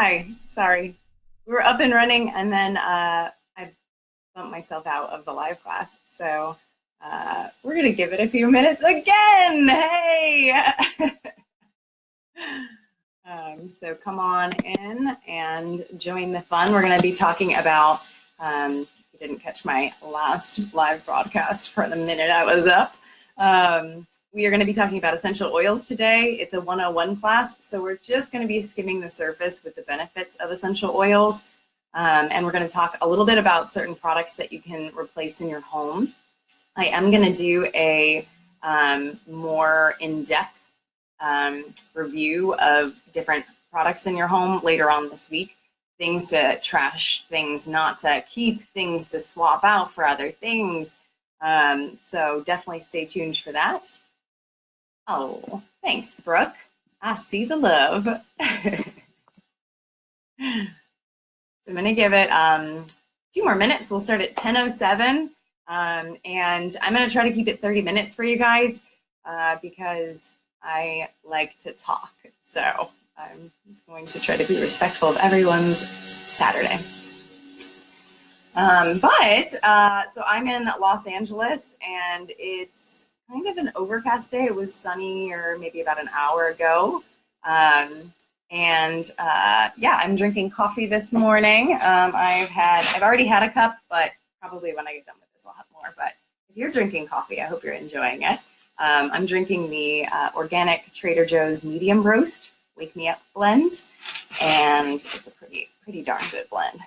Hi, sorry. We were up and running and then I bumped myself out of the live class. So we're going to give it a few minutes again. Hey! So come on in and join the fun. We're going to be talking about, if you didn't catch my last live broadcast for the minute I was up, we are going to be talking about essential oils today. It's a 101 class, so we're just going to be skimming the surface with the benefits of essential oils. And we're going to talk a little bit about certain products that you can replace in your home. I am going to do a more in-depth review of different products in your home later on this week. Things to trash, things not to keep, things to swap out for other things. So definitely stay tuned for that. Oh, thanks, Brooke. I see the love. So I'm going to give it 2 more minutes. We'll start at 10:07. And I'm going to try to keep it 30 minutes for you guys because I like to talk. So I'm going to try to be respectful of everyone's Saturday. So I'm in Los Angeles and it's kind of an overcast day. It was sunny or maybe about an hour ago. Yeah, I'm drinking coffee this morning. I've already had a cup, but probably when I get done with this, I'll have more. But if you're drinking coffee, I hope you're enjoying it. I'm drinking the organic Trader Joe's medium roast Wake Me Up blend, and it's a pretty darn good blend.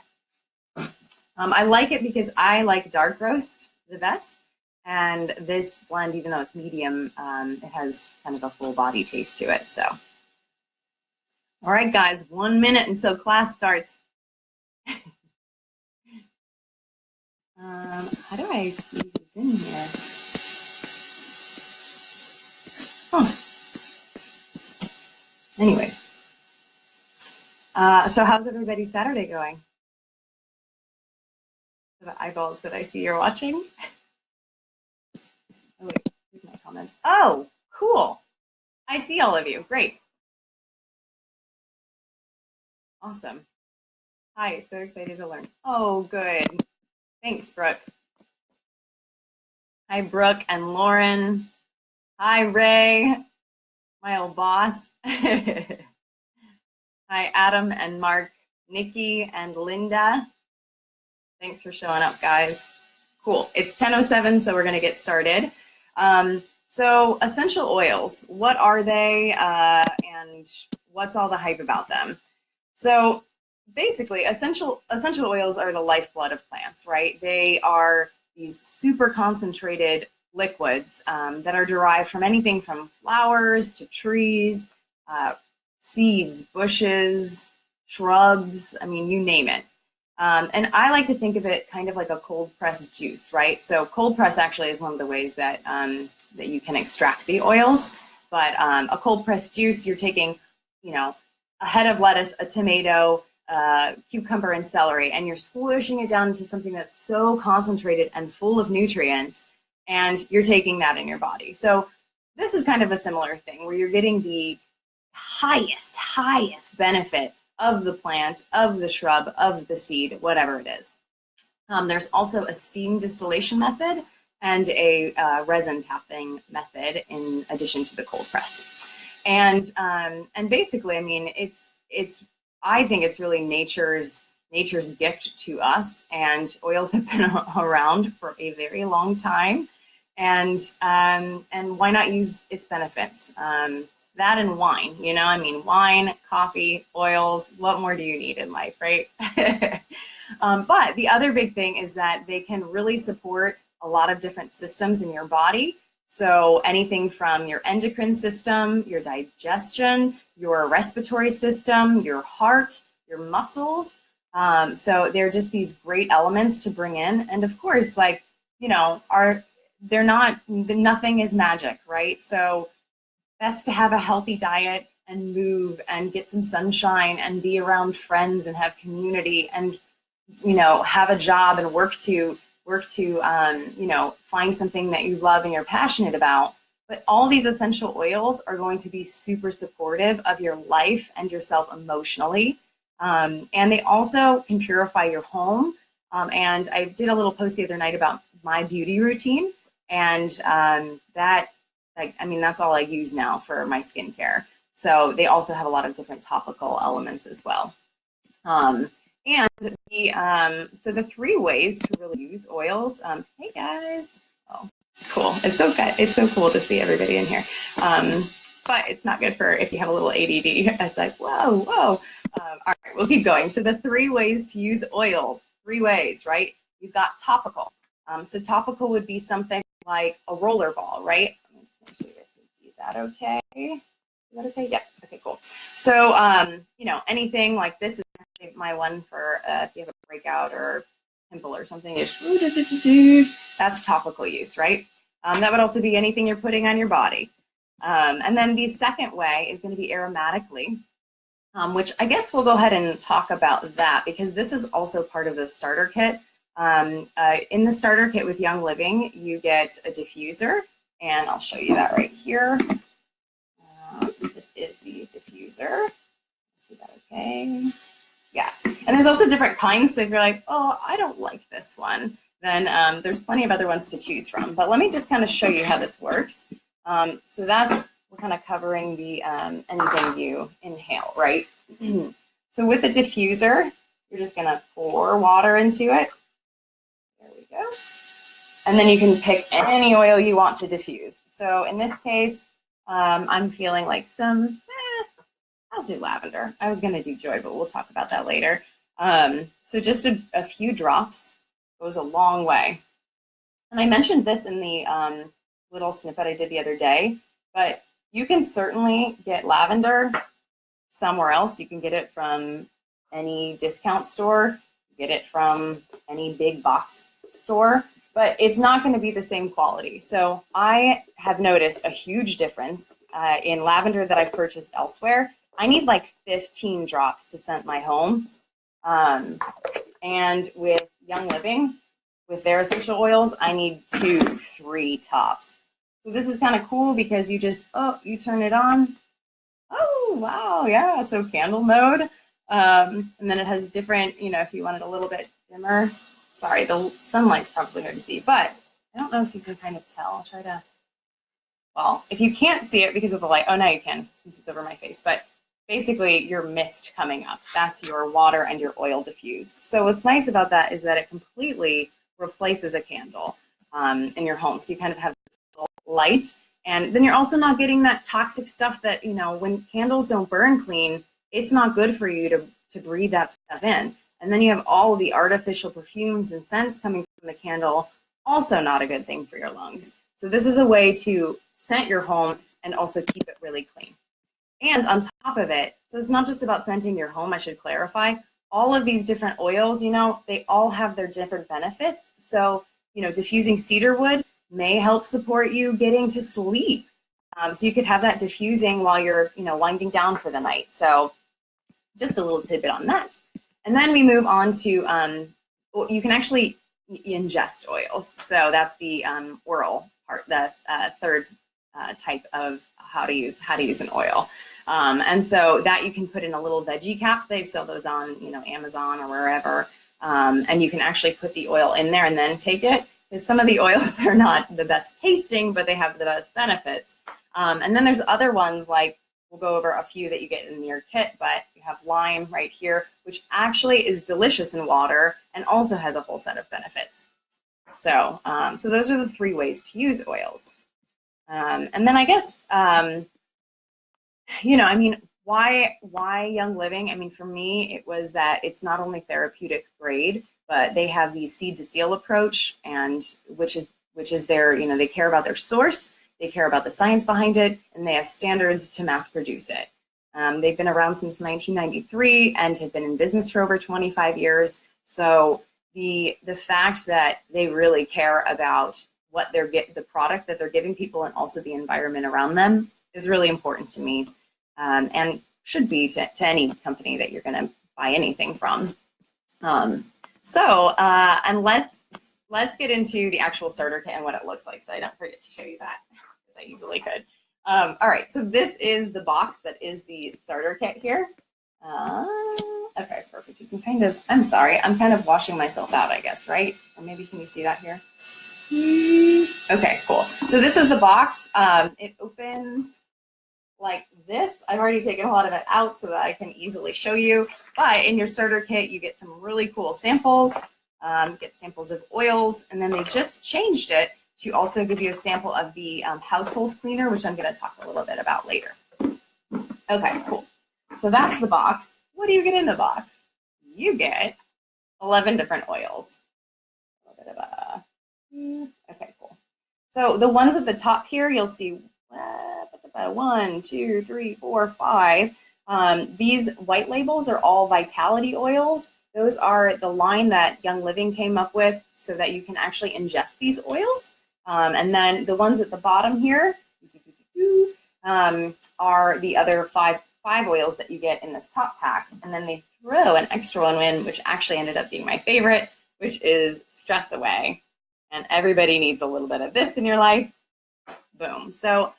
I like it because I like dark roast the best, and this blend, even though it's medium, it has kind of a full body taste to it. So, all right, guys, 1 minute until class starts. How do I see who's in here? Oh. Anyways, so how's everybody's Saturday going? The eyeballs that I see you're watching. Oh wait, here's my comments. Oh, cool. I see all of you. Great. Awesome. Hi, so excited to learn. Oh, good. Thanks, Brooke. Hi, Brooke and Lauren. Hi, Ray, my old boss. Hi, Adam and Mark, Nikki and Linda. Thanks for showing up, guys. Cool. It's 10:07, so we're going to get started. So essential oils, what are they and what's all the hype about them? So basically, essential oils are the lifeblood of plants, right? They are these super concentrated liquids that are derived from anything from flowers to trees, seeds, bushes, shrubs, I mean, you name it. And I like to think of it kind of like a cold pressed juice, right? So cold press actually is one of the ways that that you can extract the oils. But a cold pressed juice, you're taking, a head of lettuce, a tomato, cucumber, and celery, and you're squishing it down into something that's so concentrated and full of nutrients, and you're taking that in your body. So this is kind of a similar thing where you're getting the highest benefit of the plant, of the shrub, of the seed, whatever it is. There's also a steam distillation method and a resin tapping method in addition to the cold press. And basically, I mean, I think it's really nature's gift to us, and oils have been around for a very long time, and why not use its benefits? That and wine, I mean, wine, coffee, oils, what more do you need in life, right? But the other big thing is that they can really support a lot of different systems in your body. So anything from your endocrine system, your digestion, your respiratory system, your heart, your muscles. So they're just these great elements to bring in. And of course, nothing is magic, right? So best to have a healthy diet and move and get some sunshine and be around friends and have community and, have a job and work to find something that you love and you're passionate about. But all these essential oils are going to be super supportive of your life and yourself emotionally. And they also can purify your home. And I did a little post the other night about my beauty routine, and that's all I use now for my skincare. So they also have a lot of different topical elements as well. So the 3 ways to really use oils. Hey guys. Oh, cool. It's so good. It's so cool to see everybody in here. But it's not good for if you have a little ADD. It's like, whoa, whoa. All right, we'll keep going. So the 3 ways to use oils, 3 ways, right? You've got topical. So topical would be something like a roller ball, right? Let me just make sure you guys can see. Is that okay? Is that okay? Yeah. Okay, cool. So, anything like this is actually my one for if you have a breakout or pimple or something. That's topical use, right? That would also be anything you're putting on your body. And then the second way is going to be aromatically, which I guess we'll go ahead and talk about that because this is also part of the starter kit. In the starter kit with Young Living, you get a diffuser, and I'll show you that right here. This is the diffuser. Is that okay? Yeah. And there's also different kinds. So if you're like, oh, I don't like this one, then there's plenty of other ones to choose from. But let me just kind of show you how this works. So we're kind of covering the anything you inhale, right? So with the diffuser, you're just going to pour water into it. There we go. And then you can pick any oil you want to diffuse. So in this case, I'm feeling like I'll do lavender. I was going to do joy, but we'll talk about that later. So just a few drops goes a long way. And I mentioned this in the little snippet I did the other day, but you can certainly get lavender somewhere else. You can get it from any discount store, get it from any big box store, but it's not going to be the same quality. So I have noticed a huge difference in lavender that I've purchased elsewhere. I need like 15 drops to scent my home. And with Young Living, with their essential oils, I need 2, 3 tops. So this is kind of cool because you just, you turn it on. Oh, wow, yeah, so candle mode. And then it has different, if you want it a little bit dimmer. Sorry, the sunlight's probably hard to see, but I don't know if you can kind of tell. I'll try to, well, if you can't see it because of the light, oh, now you can since it's over my face, but basically your mist coming up. That's your water and your oil diffused. So what's nice about that is that it completely replaces a candle in your home. So you kind of have this little light, and then you're also not getting that toxic stuff that, when candles don't burn clean, it's not good for you to breathe that stuff in. And then you have all of the artificial perfumes and scents coming from the candle, also not a good thing for your lungs. So this is a way to scent your home and also keep it really clean. And on top of it, so it's not just about scenting your home, I should clarify, all of these different oils, they all have their different benefits. So, diffusing cedar wood may help support you getting to sleep. So you could have that diffusing while you're, winding down for the night. So just a little tidbit on that. And then we move on to, you can actually ingest oils. So that's the oral part, the third type of how to use an oil. And so that you can put in a little veggie cap. They sell those on, Amazon or wherever. And you can actually put the oil in there and then take it. Because some of the oils, they're not the best tasting, but they have the best benefits. And then there's other ones like, we'll go over a few that you get in your kit, but you have lime right here, which actually is delicious in water and also has a whole set of benefits. So, so those are the 3 ways to use oils. And then I guess, why Young Living? For me, it was that it's not only therapeutic grade, but they have the seed to seal approach, and which is their, they care about their source, they care about the science behind it, and they have standards to mass produce it. They've been around since 1993 and have been in business for over 25 years. So the fact that they really care about what the product that they're giving people and also the environment around them is really important to me, and should be to any company that you're going to buy anything from. And let's get into the actual starter kit and what it looks like, so I don't forget to show you that, because I easily could. All right, so this is the box that is the starter kit here. Okay, perfect. You can kind of, I'm sorry, I'm kind of washing myself out, I guess, right? Or maybe can you see that here? Okay, cool. So this is the box. It opens like this. I've already taken a lot of it out so that I can easily show you. But in your starter kit, you get some really cool samples, get samples of oils, and then they just changed it to also give you a sample of the household cleaner, which I'm going to talk a little bit about later. Okay, cool. So that's the box. What do you get in the box? You get 11 different oils. A little bit of a, okay, cool. So the ones at the top here, you'll see 1, 2, 3, 4, 5. These white labels are all vitality oils. Those are the line that Young Living came up with so that you can actually ingest these oils. And then the ones at the bottom here are the other five oils that you get in this top pack. And then they throw an extra one in, which actually ended up being my favorite, which is Stress Away. And everybody needs a little bit of this in your life. Boom. So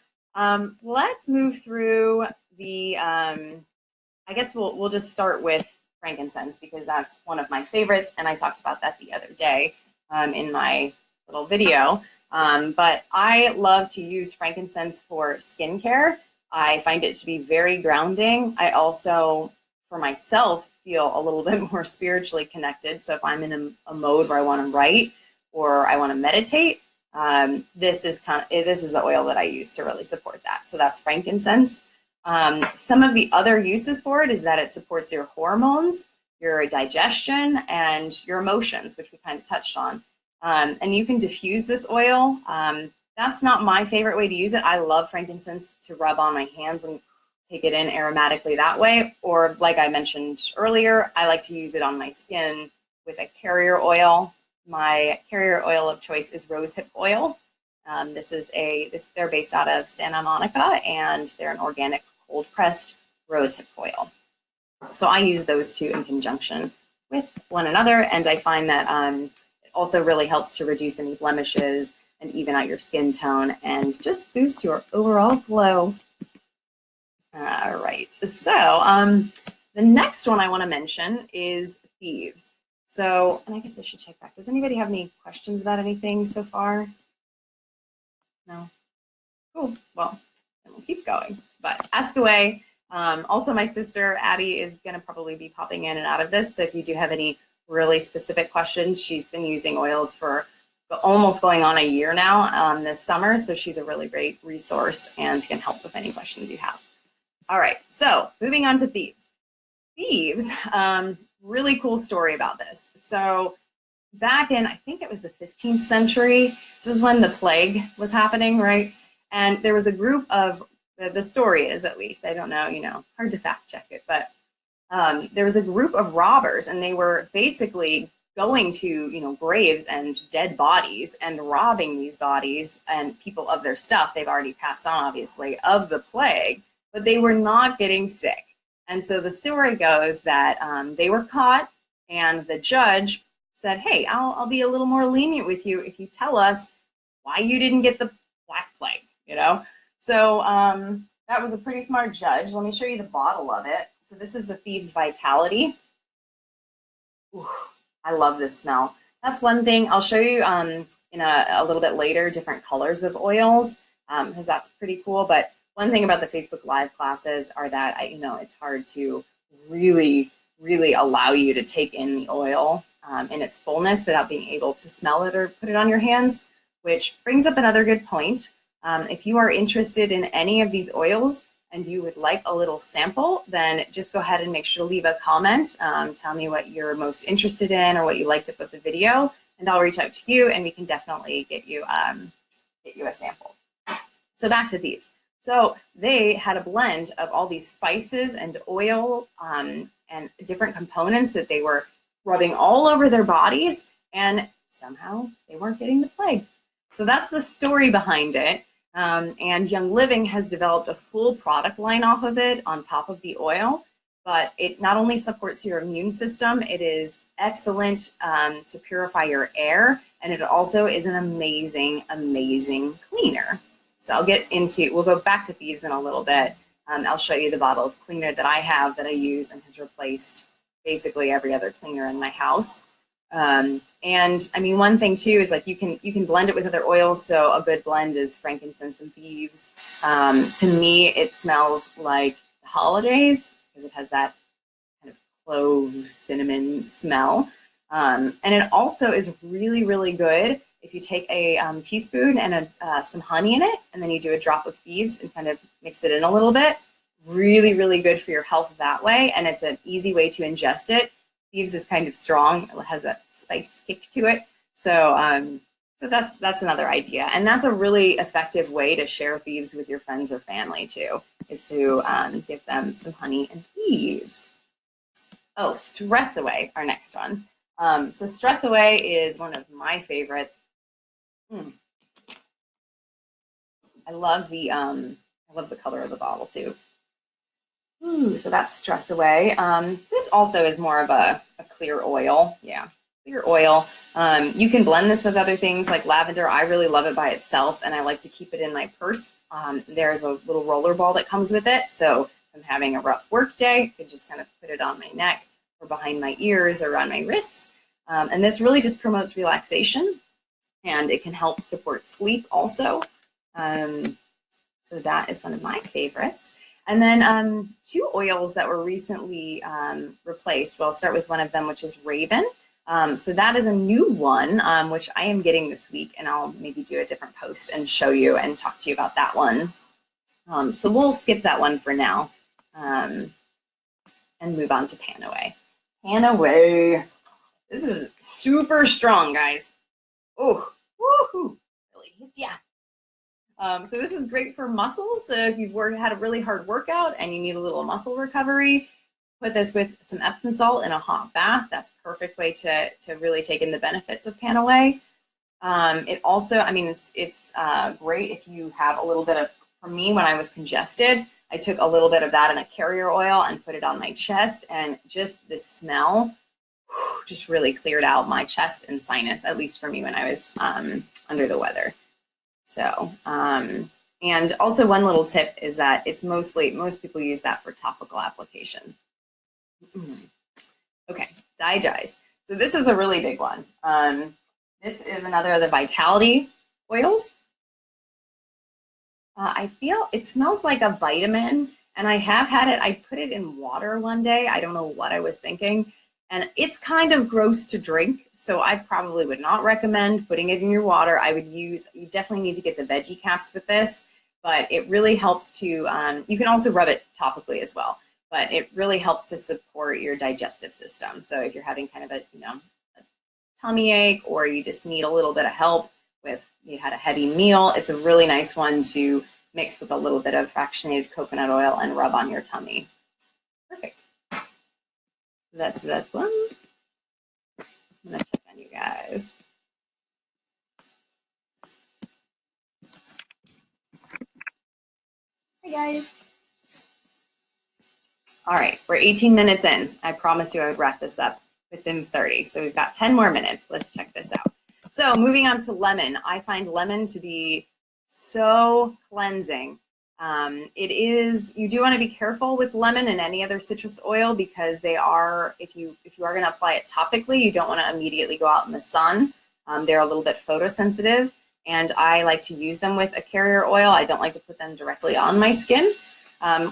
let's move through the, I guess we'll just start with frankincense because that's one of my favorites. And I talked about that the other day in my little video. But I love to use frankincense for skincare. I find it to be very grounding. I also, for myself, feel a little bit more spiritually connected. So if I'm in a mode where I want to write or I want to meditate, this is the oil that I use to really support that. So that's frankincense. Some of the other uses for it is that it supports your hormones, your digestion, and your emotions, which we kind of touched on. And you can diffuse this oil. That's not my favorite way to use it. I love frankincense to rub on my hands and take it in aromatically that way. Or like I mentioned earlier, I like to use it on my skin with a carrier oil. My carrier oil of choice is rosehip oil. They're based out of Santa Monica, and they're an organic cold pressed rosehip oil. So I use those two in conjunction with one another, and I find that it also really helps to reduce any blemishes and even out your skin tone and just boost your overall glow. All right, so the next one I want to mention is Thieves. So, and I guess I should check back. Does anybody have any questions about anything so far? No? Cool. Well, then we'll keep going. But ask away. Also, my sister, Addie, is going to probably be popping in and out of this. So if you do have any really specific questions, she's been using oils for almost going on a year now this summer. So she's a really great resource and can help with any questions you have. All right. So moving on to Thieves. Thieves. Really cool story about this. So back in, I think it was the 15th century, this is when the plague was happening, right? And there was a group of, the story is at least, I don't know, hard to fact check it, but there was a group of robbers and they were basically going to, graves and dead bodies and robbing these bodies and people of their stuff. They've already passed on, obviously, of the plague, but they were not getting sick. And so the story goes that they were caught and the judge said, hey, I'll be a little more lenient with you if you tell us why you didn't get the Black Plague, So that was a pretty smart judge. Let me show you the bottle of it. So this is the Thieves Vitality. Ooh, I love this smell. That's one thing. I'll show you in a little bit later different colors of oils because that's pretty cool. But one thing about the Facebook Live classes are that, it's hard to really, really allow you to take in the oil in its fullness without being able to smell it or put it on your hands, which brings up another good point. If you are interested in any of these oils and you would like a little sample, then just go ahead and make sure to leave a comment. Tell me what you're most interested in or what you liked about the video, and I'll reach out to you and we can definitely get you a sample. So back to Thieves. So they had a blend of all these spices and oil and different components that they were rubbing all over their bodies, and somehow they weren't getting the plague. So that's the story behind it. And Young Living has developed a full product line off of it on top of the oil, but it not only supports your immune system, it is excellent to purify your air, and it also is an amazing, amazing cleaner. So we'll go back to Thieves in a little bit. I'll show you the bottle of cleaner that I have that I use and has replaced basically every other cleaner in my house. And I mean, one thing too is like you can blend it with other oils. So a good blend is frankincense and thieves. To me, it smells like the holidays because it has that kind of clove cinnamon smell. And it also is really, really good if you take a teaspoon and some honey in it, and then you do a drop of thieves and kind of mix it in a little bit. Really, really good for your health that way. And it's an easy way to ingest it. Thieves is kind of strong. It has that spice kick to it. So so that's another idea. And that's a really effective way to share thieves with your friends or family too, is to give them some honey and thieves. Oh, Stress Away, our next one. So Stress Away is one of my favorites. I love the color of the bottle too. Ooh, so that's Stress Away. This also is more of a clear oil. Yeah, clear oil. You can blend this with other things like lavender. I really love it by itself, and I like to keep it in my purse. There's a little roller ball that comes with it. So if I'm having a rough work day, I could just kind of put it on my neck or behind my ears or around my wrists. And this really just promotes relaxation, and it can help support sleep also. So that is one of my favorites. And then two oils that were recently replaced. Well, I'll start with one of them, which is Raven. So that is a new one, which I am getting this week, and I'll maybe do a different post and show you and talk to you about that one. So we'll skip that one for now and move on to Panaway. Panaway. This is super strong, guys. Oh, woohoo, really hits ya. So this is great for muscles. So if you've had a really hard workout and you need a little muscle recovery, put this with some Epsom salt in a hot bath. That's a perfect way to really take in the benefits of Panaway. It also, I mean, it's great if you have a little bit of, for me, when I was congested, I took a little bit of that in a carrier oil and put it on my chest, and just the smell just really cleared out my chest and sinus, at least for me when I was under the weather. So, and also one little tip is that it's most people use that for topical application. Okay, Digize. So this is a really big one. This is another of the Vitality oils. I feel it smells like a vitamin, and I have had it. I put it in water one day. I don't know what I was thinking. And it's kind of gross to drink, so I probably would not recommend putting it in your water. You definitely need to get the veggie caps with this, but it really helps to, you can also rub it topically as well, but it really helps to support your digestive system. So if you're having kind of a tummy ache, or you just need a little bit of help with, you had a heavy meal, it's a really nice one to mix with a little bit of fractionated coconut oil and rub on your tummy. Perfect. That's one. I'm gonna check on you guys. Hi guys. All right, we're 18 minutes in. I promised you I would wrap this up within 30. So we've got 10 more minutes. Let's check this out. So moving on to lemon. I find lemon to be so cleansing. You do want to be careful with lemon and any other citrus oil, because they are, if you are going to apply it topically, you don't want to immediately go out in the sun. They're a little bit photosensitive, and I like to use them with a carrier oil. I don't like to put them directly on my skin.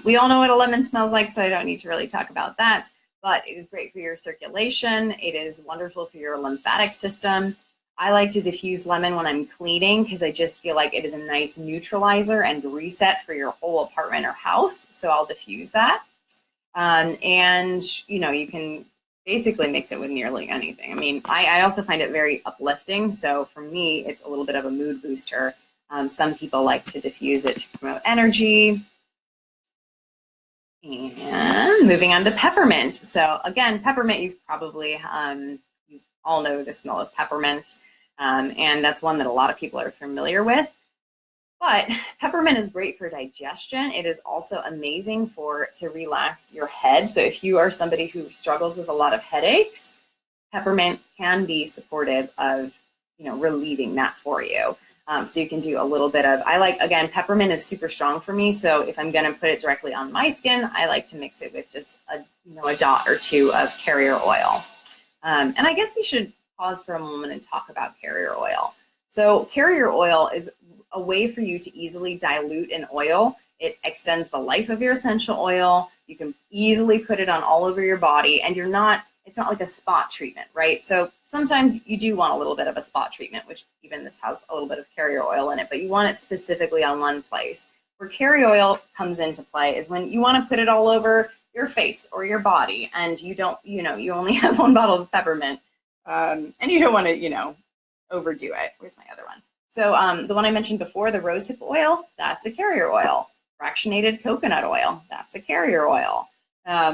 We all know what a lemon smells like, so I don't need to really talk about that, but it is great for your circulation. It is wonderful for your lymphatic system. I like to diffuse lemon when I'm cleaning, because I just feel like it is a nice neutralizer and reset for your whole apartment or house. So I'll diffuse that. And you can basically mix it with nearly anything. I mean, I also find it very uplifting. So for me, it's a little bit of a mood booster. Some people like to diffuse it to promote energy. And moving on to peppermint. So again, peppermint, you've probably, you all know the smell of peppermint. And that's one that a lot of people are familiar with. But peppermint is great for digestion. It is also amazing to relax your head. So if you are somebody who struggles with a lot of headaches, peppermint can be supportive of relieving that for you. So you can do a little bit of, I like, again, peppermint is super strong for me. So if I'm going to put it directly on my skin, I like to mix it with just a dot or two of carrier oil. And I guess we should pause for a moment and talk about carrier oil. So carrier oil is a way for you to easily dilute an oil. It extends the life of your essential oil. You can easily put it on all over your body, and it's not like a spot treatment, right? So sometimes you do want a little bit of a spot treatment, which even this has a little bit of carrier oil in it, but you want it specifically on one place. Where carrier oil comes into play is when you want to put it all over your face or your body, and you don't, you only have one bottle of peppermint, and you don't want to, overdo it. Where's my other one? So the one I mentioned before, the rosehip oil, that's a carrier oil. Fractionated coconut oil, that's a carrier oil.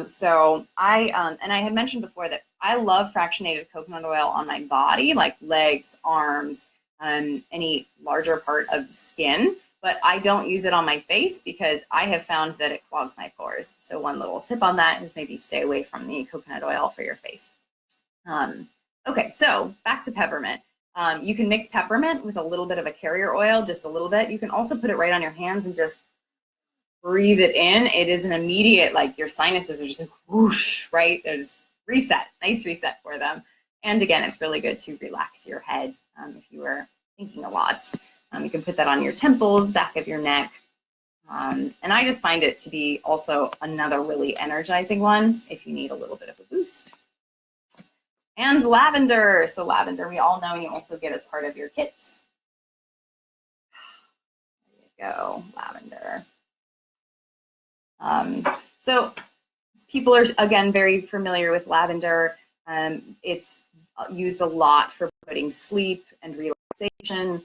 So I had mentioned before that I love fractionated coconut oil on my body, like legs, arms, any larger part of the skin, but I don't use it on my face because I have found that it clogs my pores. So one little tip on that is maybe stay away from the coconut oil for your face. Okay, so back to peppermint. You can mix peppermint with a little bit of a carrier oil, just a little bit. You can also put it right on your hands and just breathe it in. It is an immediate, like your sinuses are just like whoosh, right? There's reset, nice reset for them. And again, it's really good to relax your head if you were thinking a lot. You can put that on your temples, back of your neck. And I just find it to be also another really energizing one if you need a little bit of a boost. And lavender. So lavender, we all know you also get as part of your kit. There you go, lavender. So people are, again, very familiar with lavender. It's used a lot for promoting sleep and relaxation.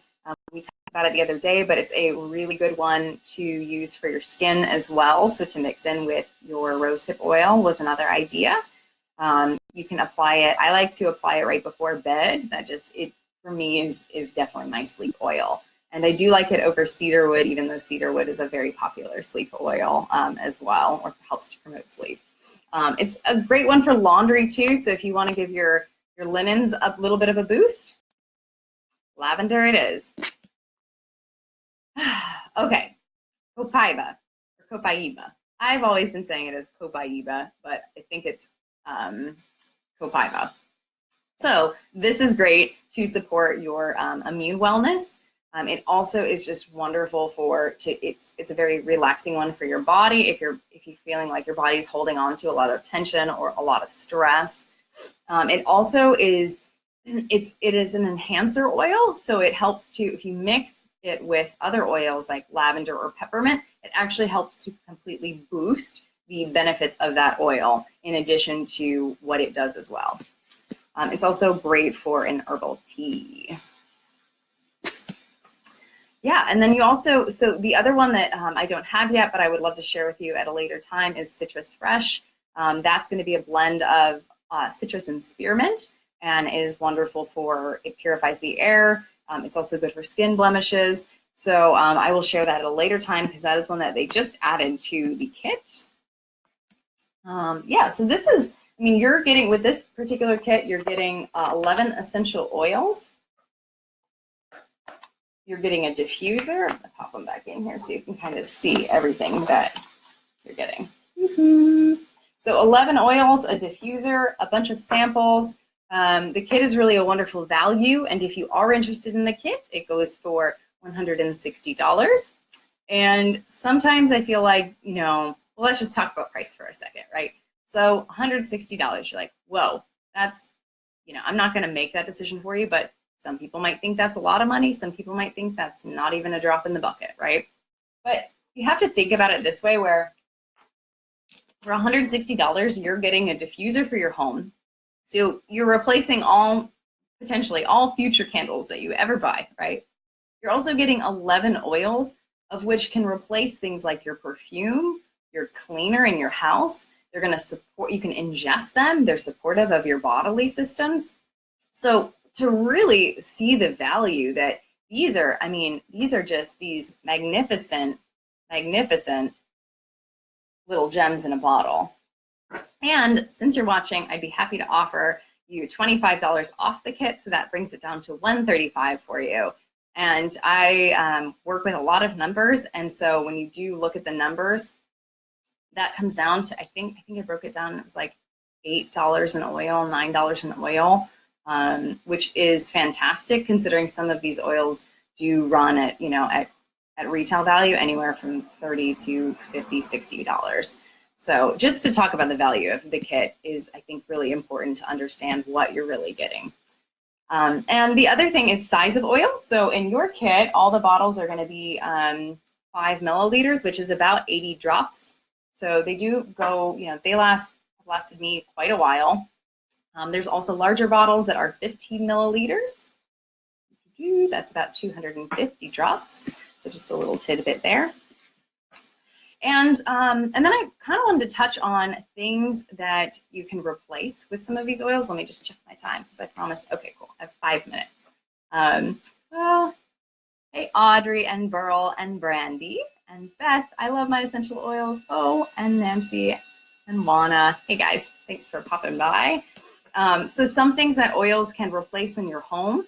We talked about it the other day, but it's a really good one to use for your skin as well. So to mix in with your rosehip oil was another idea. You can apply it. I like to apply it right before bed. That just, it for me is definitely my sleep oil. And I do like it over cedarwood, even though cedarwood is a very popular sleep oil as well, or helps to promote sleep. It's a great one for laundry too. So if you want to give your linens a little bit of a boost, lavender it is. Okay, copaiba or copaiba. I've always been saying it as copaiba, but I think it's copaiba. So this is great to support your immune wellness. It also is just wonderful it's a very relaxing one for your body if you're feeling like your body's holding on to a lot of tension or a lot of stress. It also is it is an enhancer oil, so it helps to, if you mix it with other oils like lavender or peppermint, it actually helps to completely boost the benefits of that oil in addition to what it does as well. It's also great for an herbal tea. Yeah, and then you also, so the other one that I don't have yet, but I would love to share with you at a later time is Citrus Fresh. That's going to be a blend of citrus and spearmint and is wonderful for, it purifies the air. It's also good for skin blemishes. So I will share that at a later time because that is one that they just added to the kit. Yeah, so this is, I mean, you're getting, with this particular kit, you're getting 11 essential oils. You're getting a diffuser. I'll pop them back in here so you can kind of see everything that you're getting. So 11 oils, a diffuser, a bunch of samples. The kit is really a wonderful value. And if you are interested in the kit, it goes for $160. And sometimes I feel like, well, let's just talk about price for a second, right? So $160, you're like, whoa, that's, I'm not going to make that decision for you, but some people might think that's a lot of money. Some people might think that's not even a drop in the bucket, right? But you have to think about it this way, where for $160, you're getting a diffuser for your home. So you're replacing potentially all future candles that you ever buy, right? You're also getting 11 oils, of which can replace things like your perfume, your cleaner in your house. They're going to support, you can ingest them. They're supportive of your bodily systems. So to really see the value that these are, I mean, these are just these magnificent, magnificent little gems in a bottle. And since you're watching, I'd be happy to offer you $25 off the kit. So that brings it down to $135 for you. And I work with a lot of numbers. And so when you do look at the numbers, that comes down to, I think I broke it down. It was like $8 in oil, $9 in oil, which is fantastic considering some of these oils do run at, you know, at retail value anywhere from $30 to $50, $60. So just to talk about the value of the kit is, I think, really important to understand what you're really getting. And the other thing is size of oils. So in your kit, all the bottles are going to be 5 milliliters, which is about 80 drops. So they do go, you know, they lasted me quite a while. There's also larger bottles that are 15 milliliters. That's about 250 drops. So just a little tidbit there. And then I kind of wanted to touch on things that you can replace with some of these oils. Let me just check my time because I promised. Okay, cool. I have 5 minutes. Well, hey, Audrey and Burl and Brandy and Beth. I love my essential oils. Oh, and Nancy and Lana. Hey, guys. Thanks for popping by. So some things that oils can replace in your home.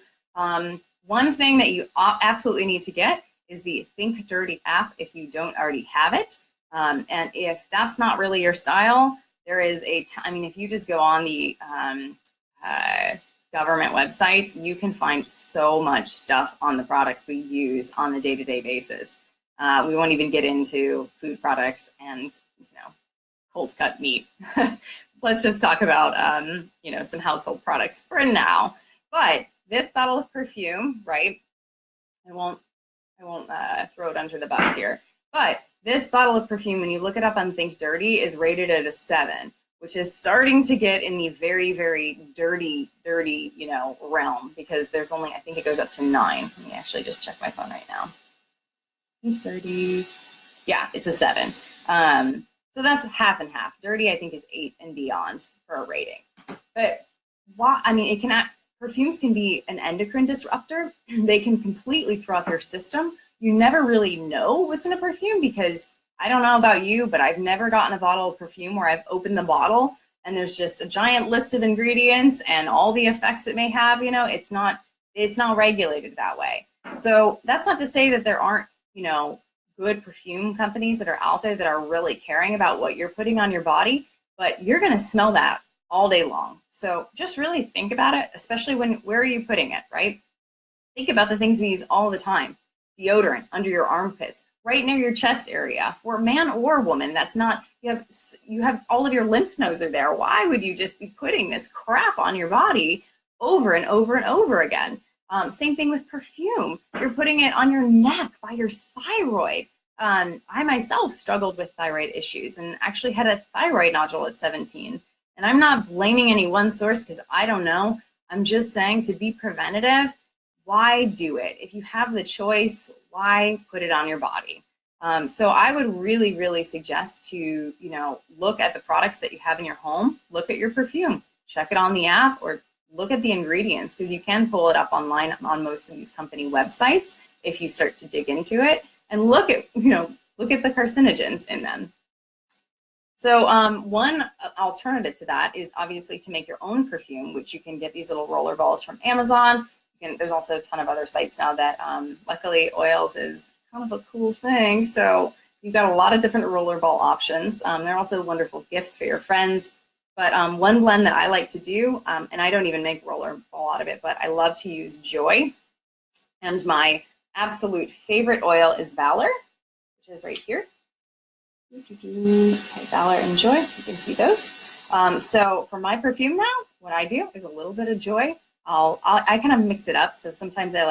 One thing that you absolutely need to get is the Think Dirty app if you don't already have it. And if that's not really your style, there is I mean, if you just go on the government websites, you can find so much stuff on the products we use on a day-to-day basis. We won't even get into food products and, you know, cold cut meat. Let's just talk about, you know, some household products for now. But this bottle of perfume, right? I won't throw it under the bus here. But this bottle of perfume, when you look it up on Think Dirty, is rated at a 7, which is starting to get in the very, very dirty, you know, realm, because there's only, I think it goes up to 9. Let me actually just check my phone right now. Think Dirty. Yeah, it's a 7. So that's half and half. Dirty, I think, is 8 and beyond for a rating. But why? I mean, perfumes can be an endocrine disruptor. They can completely throw off your system. You never really know what's in a perfume because I don't know about you, but I've never gotten a bottle of perfume where I've opened the bottle and there's just a giant list of ingredients and all the effects it may have. You know, it's not regulated that way. So that's not to say that there aren't, you know, good perfume companies that are out there that are really caring about what you're putting on your body, but you're going to smell that all day long. So just really think about it, especially where are you putting it, right? Think about the things we use all the time. Deodorant under your armpits, right near your chest area. For man or woman, that's not, you have all of your lymph nodes are there. Why would you just be putting this crap on your body over and over and over again? Same thing with perfume. You're putting it on your neck by your thyroid. I myself struggled with thyroid issues and actually had a thyroid nodule at 17. And I'm not blaming any one source because I don't know. I'm just saying, to be preventative, why do it? If you have the choice, why put it on your body? So I would really, really suggest to, you know, look at the products that you have in your home, look at your perfume, check it on the app, or look at the ingredients, because you can pull it up online on most of these company websites if you start to dig into it, and look at the carcinogens in them. So one alternative to that is obviously to make your own perfume, which you can get these little roller balls from Amazon. There's also a ton of other sites now that luckily oils is kind of a cool thing. So you've got a lot of different roller ball options. They're also wonderful gifts for your friends. But one blend that I like to do, and I don't even make roller ball out of it, but I love to use Joy. And my absolute favorite oil is Valor, which is right here. Okay, Valor and Joy, you can see those. So for my perfume now, what I do is a little bit of Joy. I kind of mix it up. So sometimes I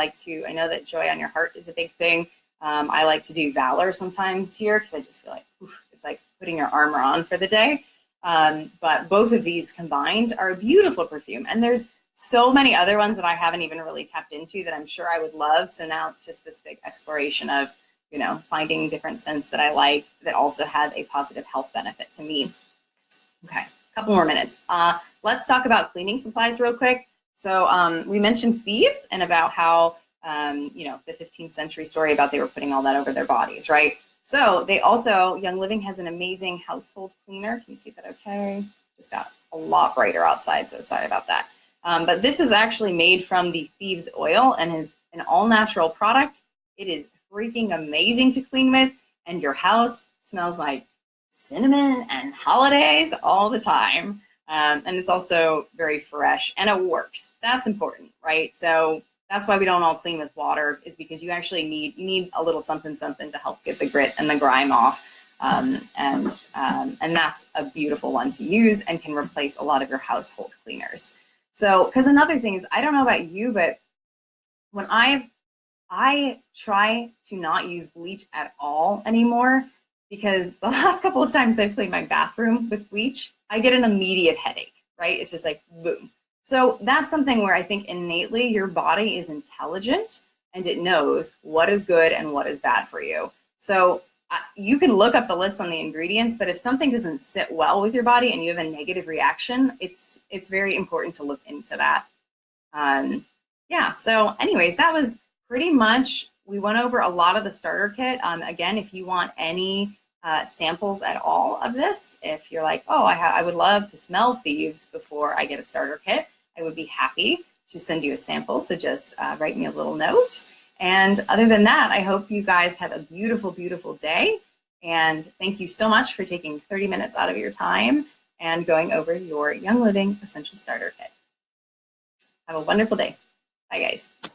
know that Joy on Your Heart is a big thing. I like to do Valor sometimes here because I just feel like it's like putting your armor on for the day. But both of these combined are a beautiful perfume. And there's so many other ones that I haven't even really tapped into that I'm sure I would love. So now it's just this big exploration of, you know, finding different scents that I like that also have a positive health benefit to me. Okay, a couple more minutes. Let's talk about cleaning supplies real quick. So we mentioned thieves and about how, you know, the 15th century story about they were putting all that over their bodies, right? So they also, Young Living has an amazing household cleaner. Can you see that okay? Just got a lot brighter outside, so sorry about that. But this is actually made from the thieves oil and an all natural product. It is freaking amazing to clean with, and your house smells like cinnamon and holidays all the time. And it's also very fresh and it works. That's important, right? So that's why we don't all clean with water, is because you actually need a little something to help get the grit and the grime off. And that's a beautiful one to use and can replace a lot of your household cleaners. So, because another thing is, I don't know about you, but when I try to not use bleach at all anymore, because the last couple of times I've cleaned my bathroom with bleach, I get an immediate headache, right? It's just like boom. So that's something where I think innately your body is intelligent and it knows what is good and what is bad for you. So you can look up the list on the ingredients, but if something doesn't sit well with your body and you have a negative reaction, it's very important to look into that. Yeah, so anyways, that was pretty much, we went over a lot of the starter kit. Again, if you want any samples at all of this, if you're like, oh, I would love to smell thieves before I get a starter kit, I would be happy to send you a sample. So just write me a little note. And other than that, I hope you guys have a beautiful, beautiful day. And thank you so much for taking 30 minutes out of your time and going over your Young Living Essential Starter Kit. Have a wonderful day. Bye, guys.